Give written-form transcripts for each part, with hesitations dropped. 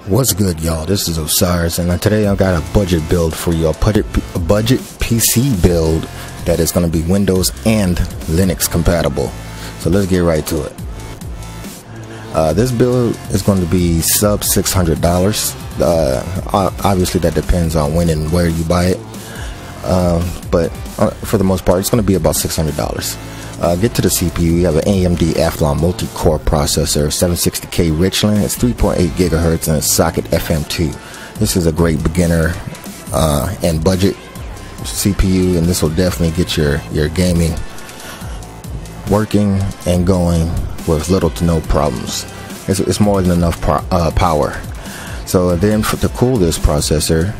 What's good, y'all? This is Osiris, and today I got a budget build for you. A budget PC build that is going to be Windows and Linux compatible. So let's get right to it. This build is going to be sub $600. Obviously that depends on when and where you buy it, but for the most part it's going to be about $600. Get to the CPU. You have an AMD Athlon multi-core processor, 760K Richland. It's 3.8 gigahertz and a socket FM2. This is a great beginner and budget CPU, and this will definitely get your gaming working and going with little to no problems. It's more than enough power. So then to cool this processor,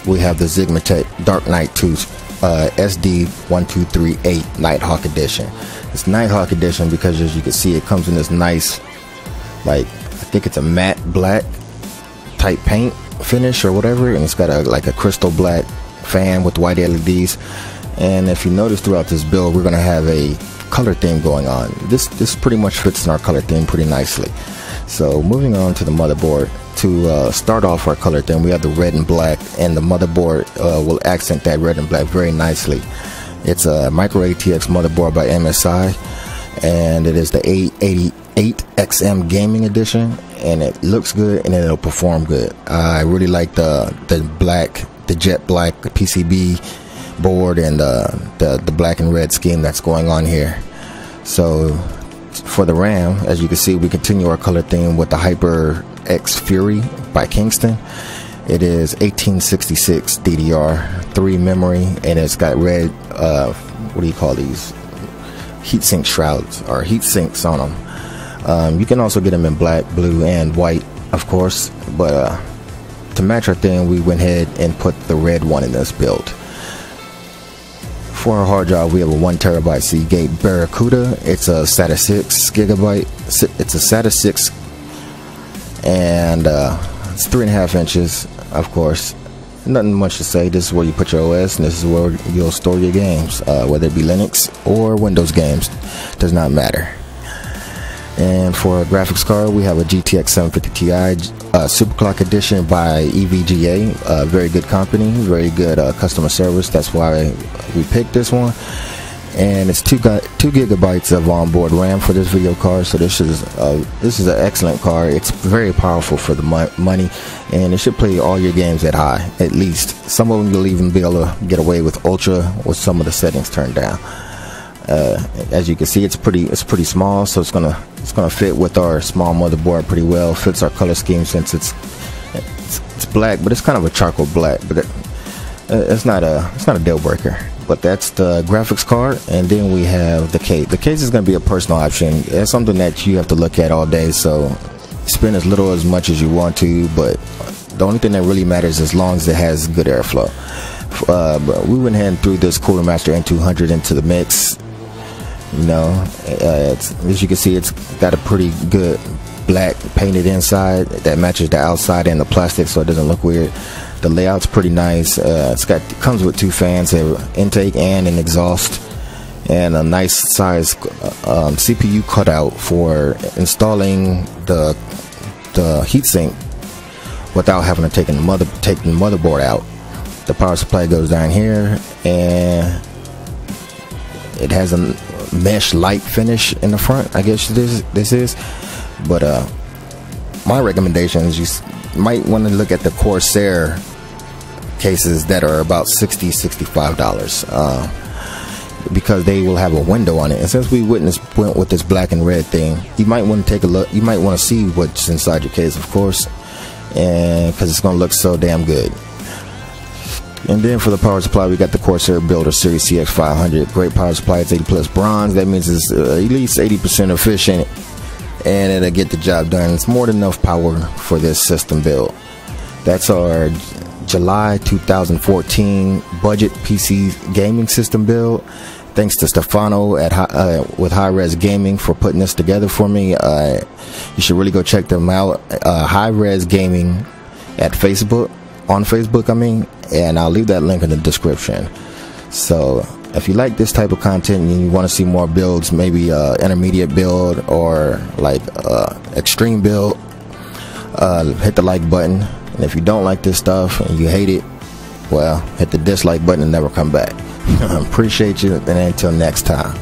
we have the Sigmatech Dark Knight 2 SD1238 Nighthawk Edition. It's Nighthawk Edition because, as you can see, it comes in this nice, like, I think it's a matte black type paint finish or whatever, and it's got like a crystal black fan with white LEDs. And if you notice throughout this build, we're going to have a color theme going on. This pretty much fits in our color theme pretty nicely. So moving on to the motherboard, to start off our color theme, we have the red and black, and the motherboard will accent that red and black very nicely. It's a micro ATX motherboard by MSI, and it is the 888XM gaming edition, and it looks good and it'll perform good. I really like the jet black PCB board and the black and red scheme that's going on here. So for the RAM, as you can see, we continue our color theme with the HyperX Fury by Kingston. It is 1866 DDR3 memory, and it's got red, what do you call these? Heatsink shrouds or heat sinks on them. You can also get them in black, blue, and white, of course, but to match our thing, we went ahead and put the red one in this build. For our hard drive, we have a 1 terabyte Seagate Barracuda. It's a SATA 6 gigabyte. It's a SATA 6, and it's 3.5 inches. Of course, nothing much to say. This is where you put your OS, and this is where you'll store your games, whether it be Linux or Windows games, does not matter. And for a graphics card, we have a GTX 750 Ti Superclock Edition by EVGA. Very good company, very good customer service. That's why we picked this one. And it's 2 gigabytes of onboard RAM for this video card. So this is an excellent card. It's very powerful for the money, and it should play all your games at high, at least. Some of them you'll even be able to get away with ultra with some of the settings turned down. As you can see, it's pretty small, so it's gonna fit with our small motherboard pretty well. Fits our color scheme since it's black, but it's kind of a charcoal black. But it's not a deal breaker. But that's the graphics card, and then we have the case. The case is going to be a personal option. It's something that you have to look at all day, so spend as little as much as you want to, but the only thing that really matters is as long as it has good airflow. But we went ahead and threw this Cooler Master N200 into the mix. You know, as you can see, it's got a pretty good black painted inside that matches the outside and the plastic, so it doesn't look weird. The layout's pretty nice. It comes with 2 fans, an intake and an exhaust, and a nice size CPU cutout for installing the heatsink without having to take the motherboard out. The power supply goes down here, and it has a mesh light finish in the front, I guess this is. But my recommendation is you might want to look at the Corsair cases that are about $60–65 because they will have a window on it. And since we went with this black and red thing, you might want to take a look. You might want to see what's inside your case, of course, and because it's going to look so damn good. And then for the power supply, we got the Corsair Builder Series CX500. Great power supply. It's 80+ bronze. That means it's at least 80% efficient, and it'll get the job done. It's more than enough power for this system build. That's our July 2014 budget PC gaming system build. Thanks to Stefano with High Res Gaming for putting this together for me. You should really go check them out. High Res Gaming at Facebook, on Facebook, I mean, and I'll leave that link in the description. So if you like this type of content and you want to see more builds, maybe intermediate build or like extreme build, hit the like button. And if you don't like this stuff and you hate it, well, hit the dislike button and never come back. Appreciate you, and until next time.